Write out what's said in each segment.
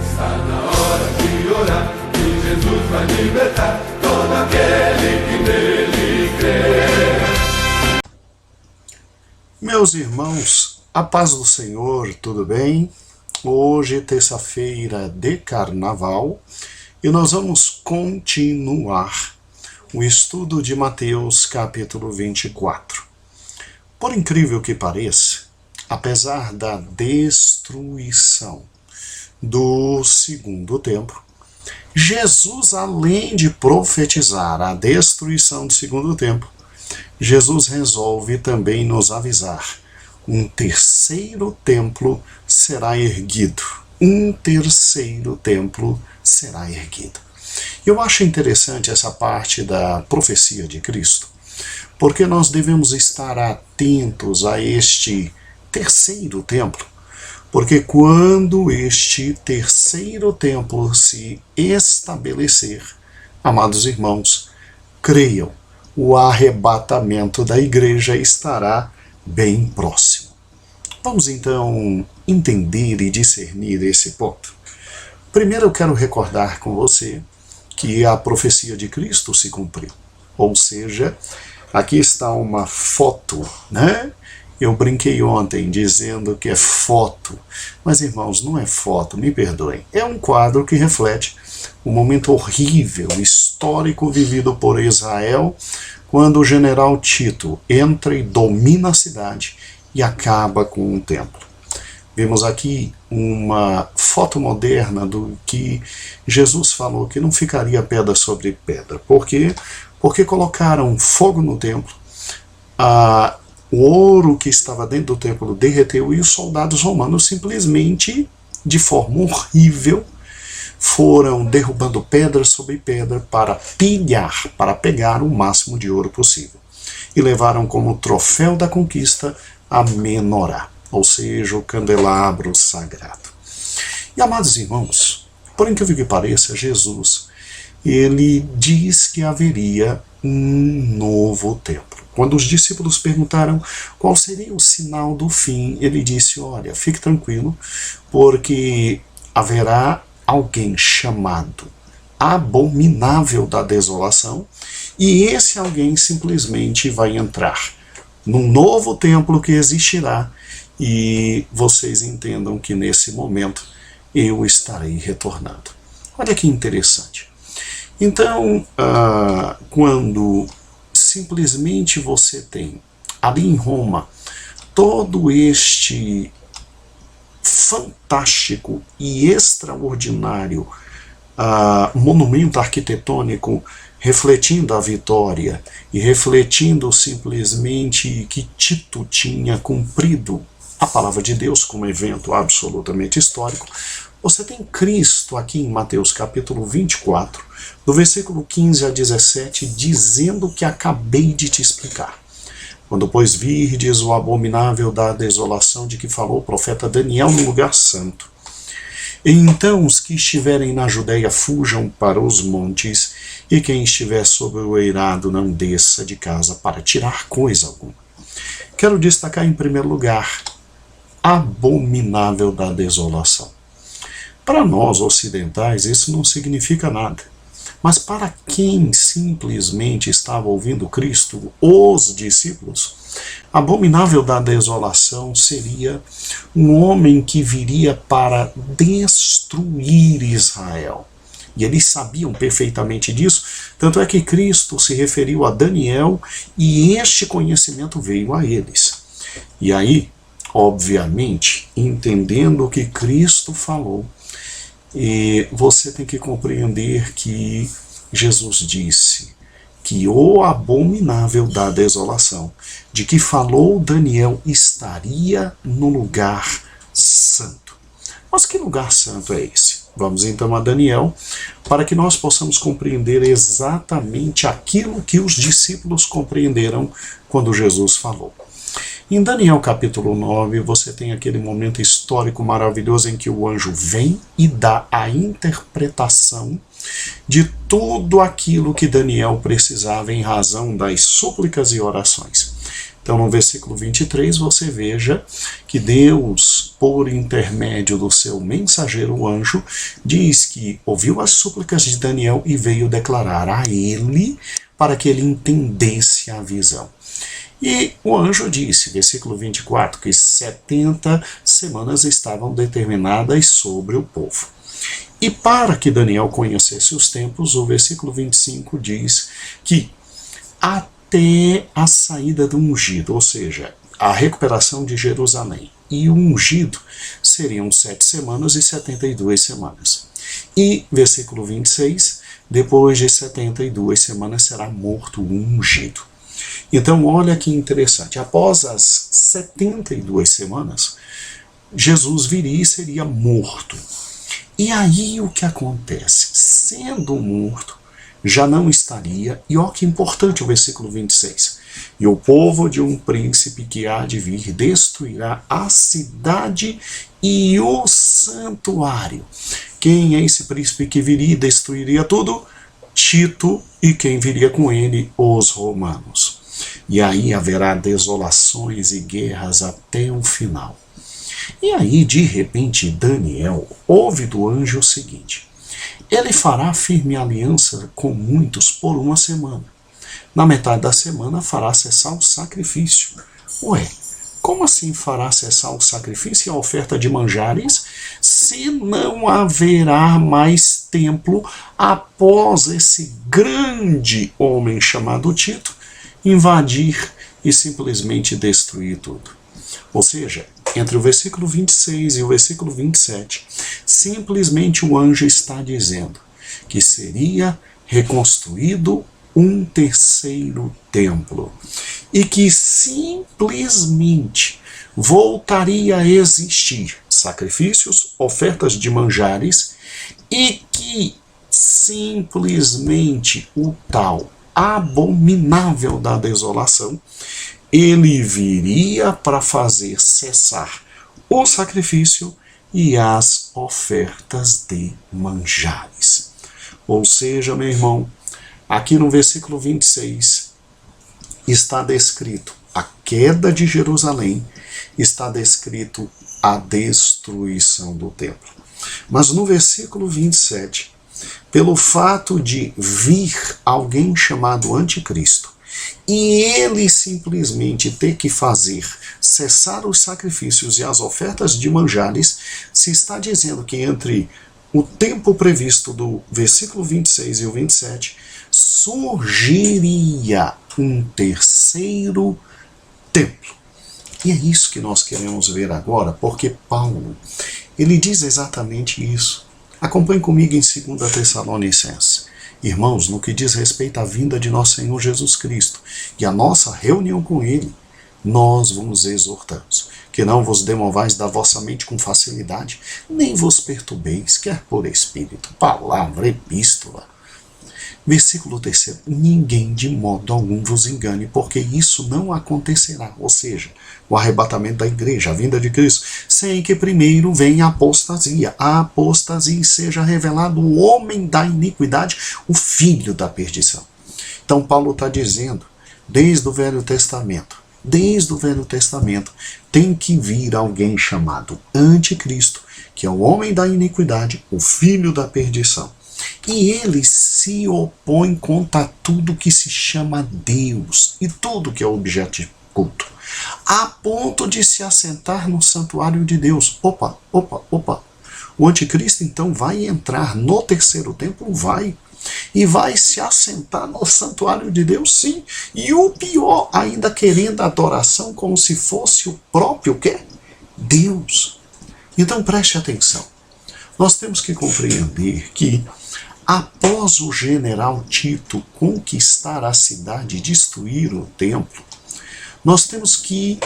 Está na hora de orar, que Jesus vai libertar todo aquele que nele crê. Meus irmãos, a paz do Senhor, tudo bem? Hoje é terça-feira de Carnaval e nós vamos continuar o estudo de Mateus capítulo 24. Por incrível que pareça, apesar da destruição do segundo templo, Jesus, além de profetizar a destruição do segundo templo, Jesus resolve também nos avisar: um terceiro templo será erguido. Um terceiro templo será erguido. Eu acho interessante essa parte da profecia de Cristo, porque nós devemos estar atentos a este terceiro templo, porque quando este terceiro templo se estabelecer, amados irmãos, creiam, o arrebatamento da igreja estará bem próximo. Vamos então entender e discernir esse ponto. Primeiro eu quero recordar com você que a profecia de Cristo se cumpriu. Ou seja, aqui está uma foto, né? Eu brinquei ontem dizendo que é foto, mas irmãos, não é foto, me perdoem. É um quadro que reflete o momento horrível, histórico vivido por Israel, quando o general Tito entra e domina a cidade e acaba com o templo. Vemos aqui uma foto moderna do que Jesus falou que não ficaria pedra sobre pedra. Por quê? Porque colocaram fogo no templo, o ouro que estava dentro do templo derreteu e os soldados romanos simplesmente, de forma horrível, foram derrubando pedra sobre pedra para pilhar, para pegar o máximo de ouro possível. E levaram como troféu da conquista a menorá, ou seja, o candelabro sagrado. E, amados irmãos, por incrível que pareça, Jesus, ele diz que haveria um novo templo. Quando os discípulos perguntaram qual seria o sinal do fim, ele disse: olha, fique tranquilo, porque haverá alguém chamado Abominável da Desolação, e esse alguém simplesmente vai entrar num novo templo que existirá, e vocês entendam que nesse momento eu estarei retornando. Olha que interessante. Então, quando simplesmente você tem ali em Roma todo este fantástico e extraordinário monumento arquitetônico refletindo a vitória e refletindo simplesmente que Tito tinha cumprido a palavra de Deus como evento absolutamente histórico, você tem Cristo aqui em Mateus capítulo 24, do versículo 15 a 17, dizendo o que acabei de te explicar. Quando, pois, virdes o abominável da desolação de que falou o profeta Daniel no lugar santo, e então os que estiverem na Judéia fujam para os montes, e quem estiver sobre o eirado não desça de casa para tirar coisa alguma. Quero destacar em primeiro lugar, abominável da desolação. Para nós ocidentais isso não significa nada. Mas para quem simplesmente estava ouvindo Cristo, os discípulos, abominável da desolação seria um homem que viria para destruir Israel. E eles sabiam perfeitamente disso, tanto é que Cristo se referiu a Daniel e este conhecimento veio a eles. E aí, obviamente, entendendo o que Cristo falou, e você tem que compreender que Jesus disse que o abominável da desolação, de que falou Daniel, estaria no lugar santo. Mas que lugar santo é esse? Vamos então a Daniel, para que nós possamos compreender exatamente aquilo que os discípulos compreenderam quando Jesus falou. Em Daniel capítulo 9, você tem aquele momento histórico maravilhoso em que o anjo vem e dá a interpretação de tudo aquilo que Daniel precisava em razão das súplicas e orações. Então, no versículo 23, você veja que Deus, por intermédio do seu mensageiro, o anjo, diz que ouviu as súplicas de Daniel e veio declarar a ele para que ele entendesse a visão. E o anjo disse, versículo 24, que 70 semanas estavam determinadas sobre o povo. E para que Daniel conhecesse os tempos, o versículo 25 diz que até a saída do ungido, ou seja, a recuperação de Jerusalém, e o ungido seriam 7 semanas e 72 semanas. E, versículo 26, depois de 72 semanas será morto o ungido. Então, olha que interessante, após as 72 semanas, Jesus viria e seria morto. E aí o que acontece? Sendo morto, já não estaria, e olha que importante o versículo 26, e o povo de um príncipe que há de vir destruirá a cidade e o santuário. Quem é esse príncipe que viria e destruiria tudo? Tito, e quem viria com ele? Os romanos. E aí haverá desolações e guerras até o final. E aí, de repente, Daniel ouve do anjo o seguinte: ele fará firme aliança com muitos por 1 semana. Na metade da semana fará cessar o sacrifício. Ué, como assim fará cessar o sacrifício e a oferta de manjares, se não haverá mais templo após esse grande homem chamado Tito invadir e simplesmente destruir tudo? Ou seja, entre o versículo 26 e o versículo 27, simplesmente o anjo está dizendo que seria reconstruído um terceiro templo e que simplesmente voltaria a existir sacrifícios, ofertas de manjares, e que simplesmente o tal abominável da desolação, ele viria para fazer cessar o sacrifício e as ofertas de manjares. Ou seja, meu irmão, aqui no versículo 26 está descrito a queda de Jerusalém, está descrito a destruição do templo. Mas no versículo 27, pelo fato de vir alguém chamado Anticristo, e ele simplesmente ter que fazer cessar os sacrifícios e as ofertas de manjares, se está dizendo que entre o tempo previsto do versículo 26 e o 27, surgiria um terceiro templo. E é isso que nós queremos ver agora, porque Paulo, ele diz exatamente isso. Acompanhe comigo em 2 Tessalonicenses. Irmãos, no que diz respeito à vinda de nosso Senhor Jesus Cristo e a nossa reunião com Ele, nós vos exortamos, que não vos demovais da vossa mente com facilidade, nem vos perturbeis, quer por espírito, palavra, epístola. Versículo 3, ninguém de modo algum vos engane, porque isso não acontecerá, ou seja, o arrebatamento da igreja, a vinda de Cristo, sem que primeiro venha a apostasia e seja revelado o homem da iniquidade, o filho da perdição. Então Paulo está dizendo, desde o Velho Testamento, tem que vir alguém chamado Anticristo, que é o homem da iniquidade, o filho da perdição. E ele se opõe contra tudo que se chama Deus e tudo que é objeto de culto, a ponto de se assentar no santuário de Deus. Opa. O anticristo então vai entrar no terceiro templo? Vai. E vai se assentar no santuário de Deus? Sim. E o pior, ainda querendo adoração como se fosse o próprio quê? Deus. Então preste atenção. Nós temos que compreender que após o general Tito conquistar a cidade e destruir o templo, nós temos que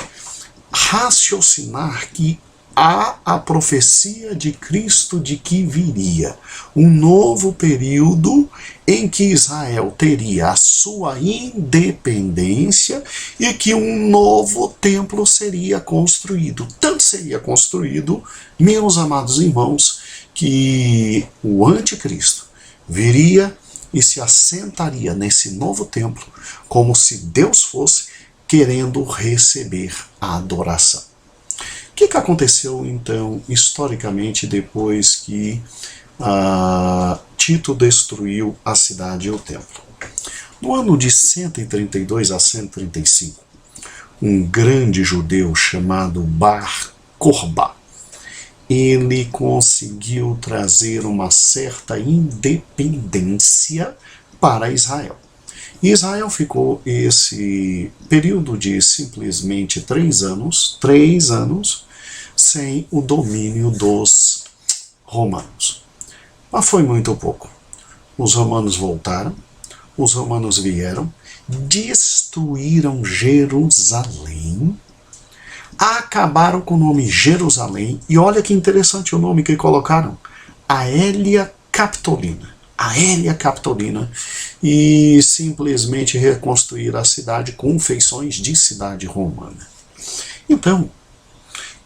raciocinar que há a profecia de Cristo de que viria um novo período em que Israel teria a sua independência e que um novo templo seria construído. Tanto seria construído, meus amados irmãos, que o anticristo viria e se assentaria nesse novo templo como se Deus fosse querendo receber a adoração. O que aconteceu, então, historicamente, depois que Tito destruiu a cidade e o templo? No ano de 132 a 135, um grande judeu chamado Bar Kokhba, ele conseguiu trazer uma certa independência para Israel. E Israel ficou esse período de simplesmente 3 anos, sem o domínio dos romanos. Mas foi muito pouco. Os romanos voltaram, os romanos vieram, destruíram Jerusalém, acabaram com o nome Jerusalém, e olha que interessante o nome que colocaram, Aelia Capitolina. Aelia Capitolina, e simplesmente reconstruir a cidade com feições de cidade romana. Então,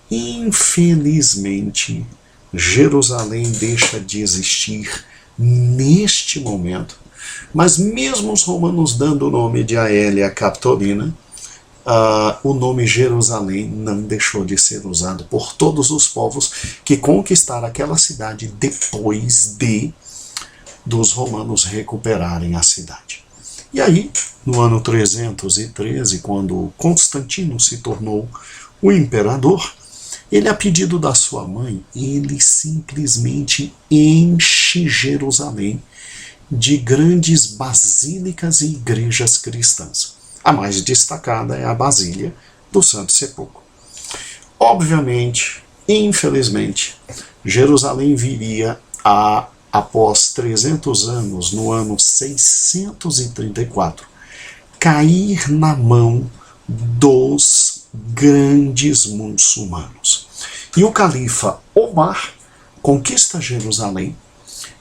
infelizmente, Jerusalém deixa de existir neste momento, mas mesmo os romanos dando o nome de Aelia Capitolina, o nome Jerusalém não deixou de ser usado por todos os povos que conquistaram aquela cidade depois dos romanos recuperarem a cidade. E aí, no ano 313, quando Constantino se tornou o imperador, ele, a pedido da sua mãe, ele simplesmente enche Jerusalém de grandes basílicas e igrejas cristãs. A mais destacada é a Basília do Santo Sepulcro. Obviamente, infelizmente, Jerusalém viria após 300 anos, no ano 634, cair na mão dos grandes muçulmanos. E o califa Omar conquista Jerusalém,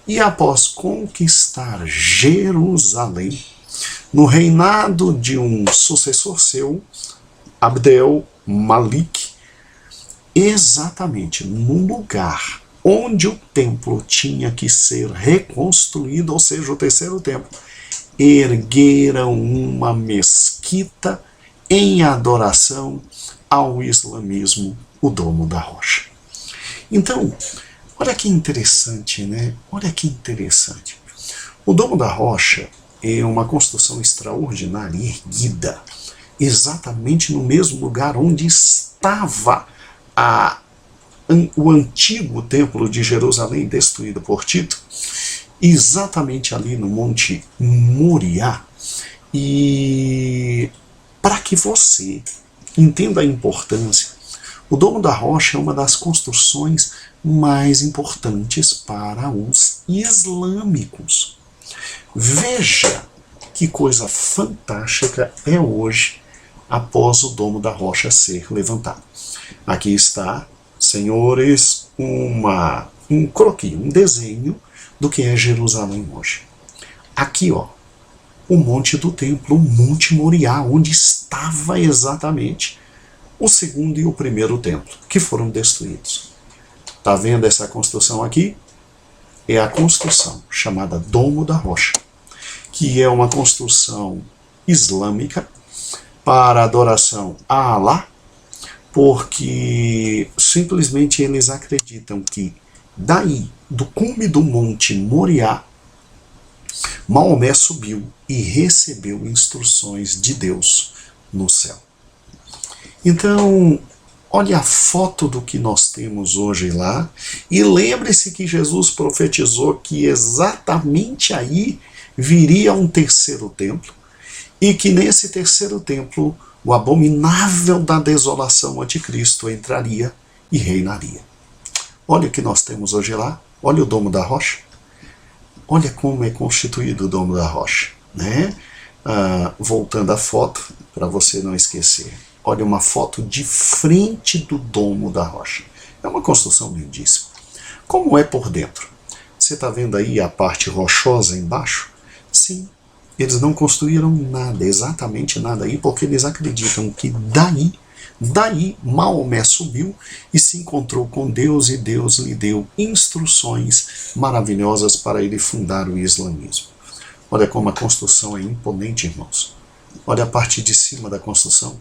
e após conquistar Jerusalém, no reinado de um sucessor seu, Abdel Malik, exatamente no lugar onde o templo tinha que ser reconstruído, ou seja, o terceiro templo, ergueram uma mesquita em adoração ao islamismo, o Domo da Rocha. Então, olha que interessante, né? Olha que interessante. O Domo da Rocha é uma construção extraordinária, erguida exatamente no mesmo lugar onde estava o antigo templo de Jerusalém destruído por Tito, exatamente ali no Monte Moriá. E para que você entenda a importância, o Domo da Rocha é uma das construções mais importantes para os islâmicos. Veja que coisa fantástica é hoje, após o Domo da Rocha ser levantado. Aqui está, senhores, um croquis, um desenho do que é Jerusalém hoje. Aqui, ó, o Monte do Templo, o Monte Moriá, onde estava exatamente o segundo e o primeiro templo, que foram destruídos. Está vendo essa construção aqui? É a construção chamada Domo da Rocha, que é uma construção islâmica para adoração a Alá, porque simplesmente eles acreditam que daí, do cume do Monte Moriá, Maomé subiu e recebeu instruções de Deus no céu. Então, olha a foto do que nós temos hoje lá, e lembre-se que Jesus profetizou que exatamente aí viria um terceiro templo, e que nesse terceiro templo o abominável da desolação anticristo entraria e reinaria. Olha o que nós temos hoje lá, olha o Domo da Rocha, olha como é constituído o Domo da Rocha, né? Voltando à foto, para você não esquecer, olha uma foto de frente do Domo da Rocha. É uma construção lindíssima. Como é por dentro? Você está vendo aí a parte rochosa embaixo? Sim, eles não construíram nada, exatamente nada aí, porque eles acreditam que daí Maomé subiu e se encontrou com Deus, e Deus lhe deu instruções maravilhosas para ele fundar o islamismo. Olha como a construção é imponente, irmãos. Olha a parte de cima da construção.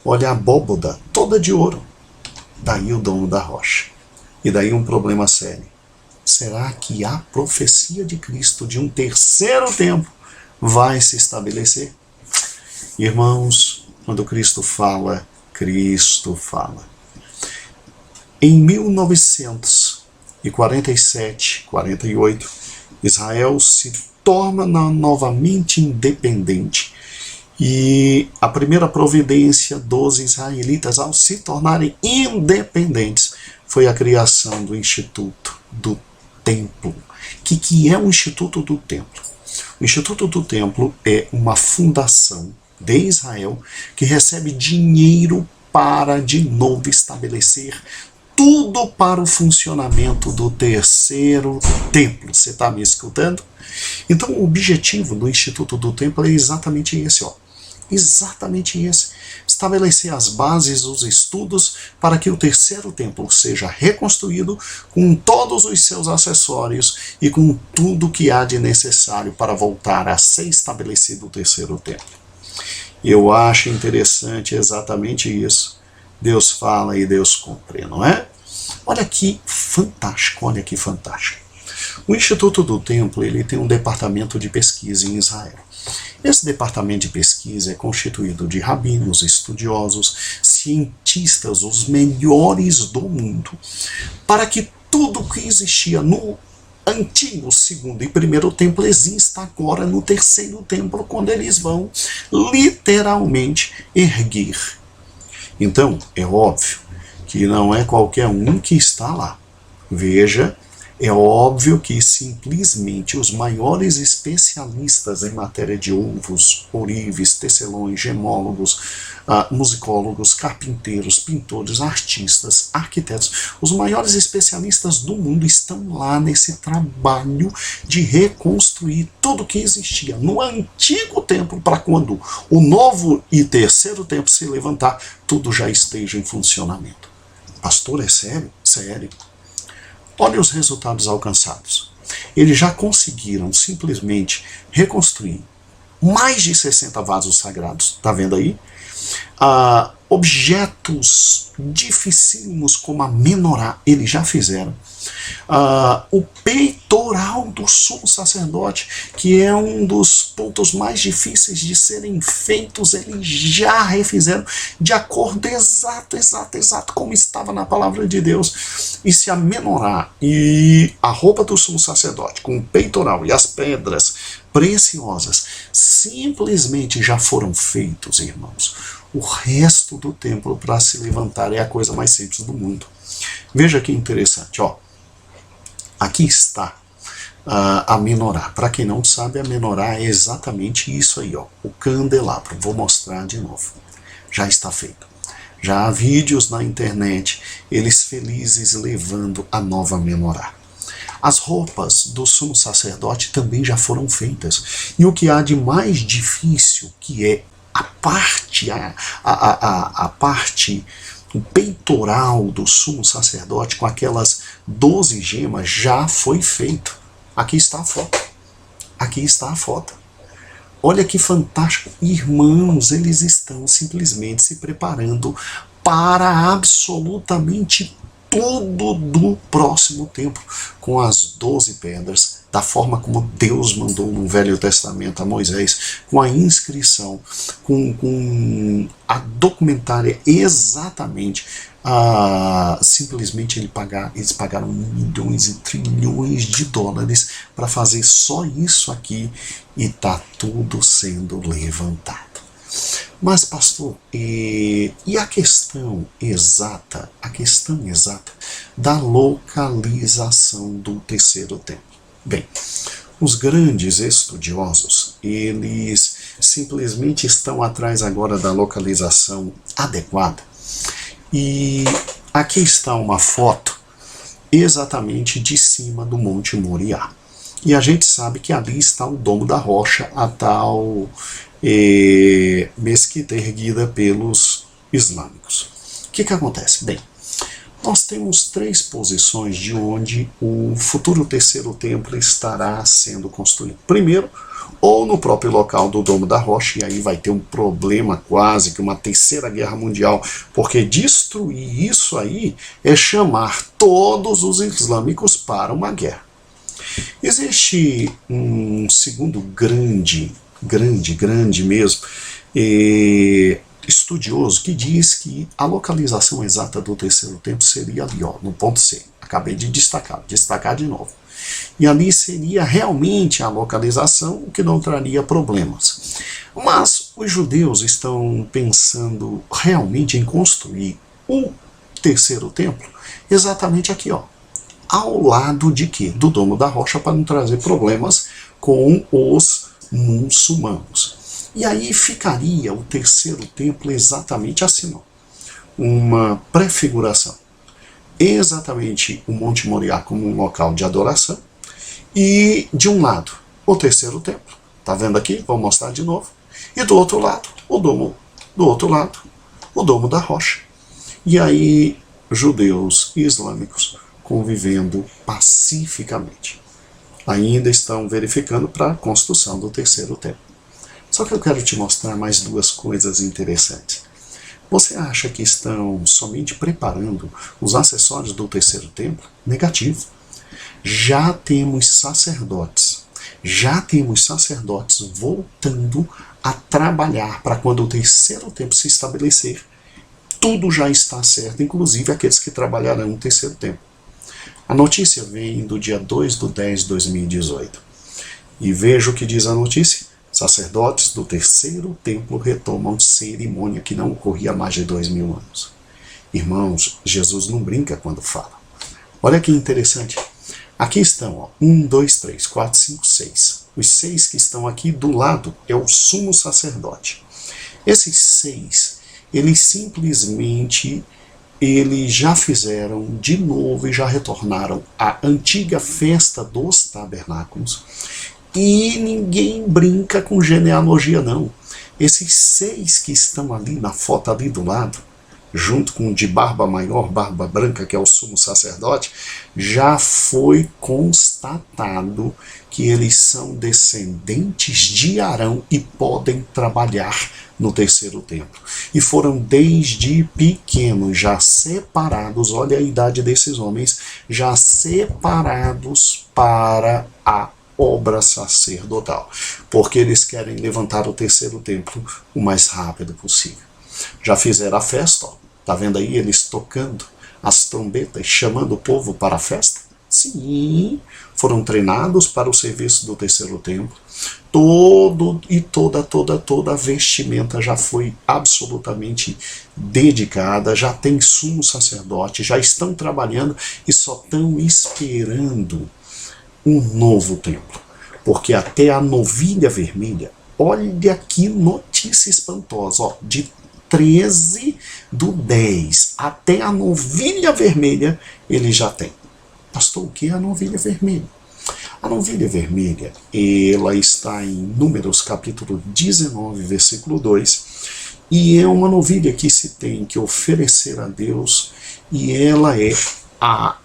Olha a abóboda toda de ouro. Daí o dono da rocha. E daí um problema sério. Será que a profecia de Cristo de um terceiro templo vai se estabelecer? Irmãos, quando Cristo fala, Cristo fala. Em 1947, 48, Israel se torna novamente independente. E a primeira providência dos israelitas ao se tornarem independentes foi a criação do Instituto do Templo. O que é o Instituto do Templo? O Instituto do Templo é uma fundação de Israel que recebe dinheiro para de novo estabelecer tudo para o funcionamento do terceiro templo. Você está me escutando? Então o objetivo do Instituto do Templo é exatamente esse, ó. Exatamente esse. Estabelecer as bases, os estudos para que o terceiro templo seja reconstruído com todos os seus acessórios e com tudo que há de necessário para voltar a ser estabelecido o terceiro templo. Eu acho interessante exatamente isso. Deus fala e Deus cumpre, não é? Olha que fantástico, olha que fantástico. O Instituto do Templo ele tem um departamento de pesquisa em Israel. Esse departamento de pesquisa é constituído de rabinos, estudiosos, cientistas, os melhores do mundo, para que tudo que existia no antigo segundo e primeiro templo exista agora no terceiro templo, quando eles vão literalmente erguer. Então, é óbvio que não é qualquer um que está lá. Veja, é óbvio que simplesmente os maiores especialistas em matéria de ovos, ourives, tecelões, gemólogos, musicólogos, carpinteiros, pintores, artistas, arquitetos, os maiores especialistas do mundo estão lá nesse trabalho de reconstruir tudo que existia no antigo templo para quando o novo e terceiro templo se levantar, tudo já esteja em funcionamento. Pastor, é sério? Sério. Olha os resultados alcançados. Eles já conseguiram simplesmente reconstruir mais de 60 vasos sagrados, está vendo aí? Objetos dificílimos como a menorá, eles já fizeram. O peitoral do sumo sacerdote, que é um dos pontos mais difíceis de serem feitos, eles já refizeram de acordo exato como estava na palavra de Deus. E se a menorá e a roupa do sumo sacerdote, com o peitoral e as pedras preciosas, simplesmente já foram feitos, irmãos, o resto do templo para se levantar é a coisa mais simples do mundo. Veja que interessante, ó. Aqui está a menorá. Para quem não sabe, a menorá é exatamente isso aí, ó, o candelabro. Vou mostrar de novo. Já está feito. Já há vídeos na internet, eles felizes levando a nova menorá. As roupas do sumo sacerdote também já foram feitas. E o que há de mais difícil, que é a parte, o peitoral do sumo sacerdote com aquelas 12 gemas já foi feito. Aqui está a foto. Aqui está a foto. Olha que fantástico. Irmãos, eles estão simplesmente se preparando para absolutamente tudo do próximo tempo, com as 12 pedras, da forma como Deus mandou no Velho Testamento a Moisés, com a inscrição, com a documentária exatamente, simplesmente eles pagaram milhões e trilhões de dólares para fazer só isso aqui, e está tudo sendo levantado. Mas, pastor, e a questão exata da localização do terceiro templo? Bem, os grandes estudiosos, eles simplesmente estão atrás agora da localização adequada. E aqui está uma foto exatamente de cima do Monte Moriá. E a gente sabe que ali está o Domo da Rocha, a tal mesquita erguida pelos islâmicos. O que acontece? Bem, nós temos três posições de onde o futuro terceiro templo estará sendo construído. Primeiro, ou no próprio local do Domo da Rocha, e aí vai ter um problema quase que uma terceira guerra mundial, porque destruir isso aí é chamar todos os islâmicos para uma guerra. Existe um segundo grande mesmo, estudioso que diz que a localização exata do terceiro templo seria ali, ó, no ponto C. Acabei de destacar de novo. E ali seria realmente a localização, o que não traria problemas. Mas os judeus estão pensando realmente em construir o terceiro templo exatamente aqui, ó, ao lado de quê? Do Domo da Rocha, para não trazer problemas com os muçulmanos. E aí ficaria o terceiro templo exatamente assim, ó, uma prefiguração. Exatamente o Monte Moriá como um local de adoração, e de um lado o terceiro templo, tá vendo aqui? Vou mostrar de novo. E do outro lado o Domo da Rocha. E aí judeus e islâmicos convivendo pacificamente. Ainda estão verificando para a construção do terceiro templo. Só que eu quero te mostrar mais duas coisas interessantes. Você acha que estão somente preparando os acessórios do terceiro templo? Negativo. Já temos sacerdotes voltando a trabalhar para quando o terceiro templo se estabelecer, tudo já está certo, inclusive aqueles que trabalharão no terceiro templo. A notícia vem do dia 2/10/2018. E veja o que diz a notícia. Sacerdotes do terceiro templo retomam cerimônia que não ocorria há mais de 2000 anos. Irmãos, Jesus não brinca quando fala. Olha que interessante. Aqui estão, ó, 1, 2, 3, 4, 5, 6. Os 6 que estão aqui do lado é o sumo sacerdote. Esses 6, eles simplesmente já fizeram de novo e já retornaram à antiga festa dos tabernáculos. E ninguém brinca com genealogia, não. Esses 6 que estão ali na foto ali do lado, junto com o de barba maior, barba branca, que é o sumo sacerdote, já foi constatado que eles são descendentes de Arão e podem trabalhar no terceiro templo. E foram desde pequenos já separados, olha a idade desses homens, já separados para a obra sacerdotal, porque eles querem levantar o terceiro templo o mais rápido possível. Já fizeram a festa, ó. Tá vendo aí eles tocando as trombetas, chamando o povo para a festa? Sim, foram treinados para o serviço do terceiro templo. Toda a vestimenta já foi absolutamente dedicada, já tem sumo sacerdote, já estão trabalhando e só estão esperando um novo templo, porque até a novilha vermelha, olha que notícia espantosa, ó, de 13/10 até a novilha vermelha ele já tem. Pastor, o que é a novilha vermelha? A novilha vermelha, ela está em Números capítulo 19, versículo 2, e é uma novilha que se tem que oferecer a Deus, e ela é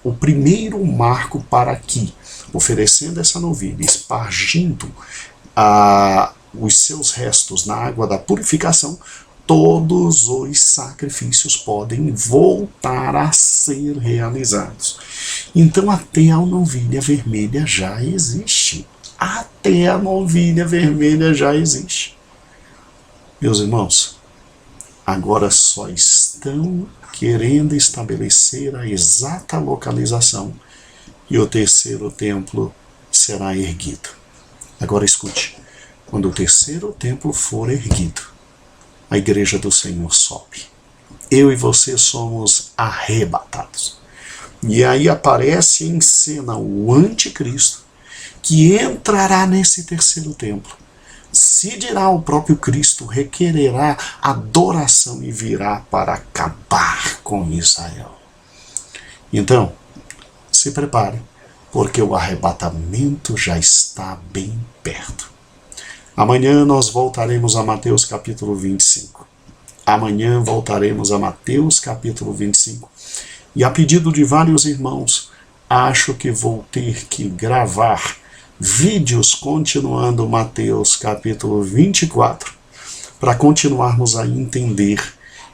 o primeiro marco para que, oferecendo essa novilha, espargindo os seus restos na água da purificação, todos os sacrifícios podem voltar a ser realizados. Então até a novilha vermelha já existe. Até a novilha vermelha já existe. Meus irmãos, agora só estão querendo estabelecer a exata localização e o terceiro templo será erguido. Agora escute, quando o terceiro templo for erguido, a igreja do Senhor sobe. Eu e você somos arrebatados. E aí aparece em cena o anticristo, que entrará nesse terceiro templo. Se dirá o próprio Cristo, requererá adoração e virá para acabar com Israel. Então, se prepare, porque o arrebatamento já está bem perto. Amanhã nós voltaremos a Mateus capítulo 25. Amanhã voltaremos a Mateus capítulo 25. E a pedido de vários irmãos, acho que vou ter que gravar vídeos continuando Mateus capítulo 24, para continuarmos a entender.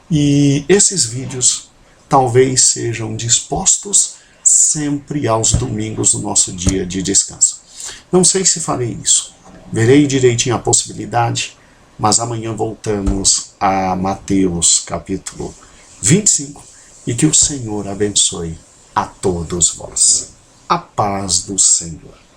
E esses vídeos talvez sejam dispostos sempre aos domingos do nosso dia de descanso. Não sei se farei isso. Verei direitinho a possibilidade, mas amanhã voltamos a Mateus capítulo 25 e que o Senhor abençoe a todos vós. A paz do Senhor.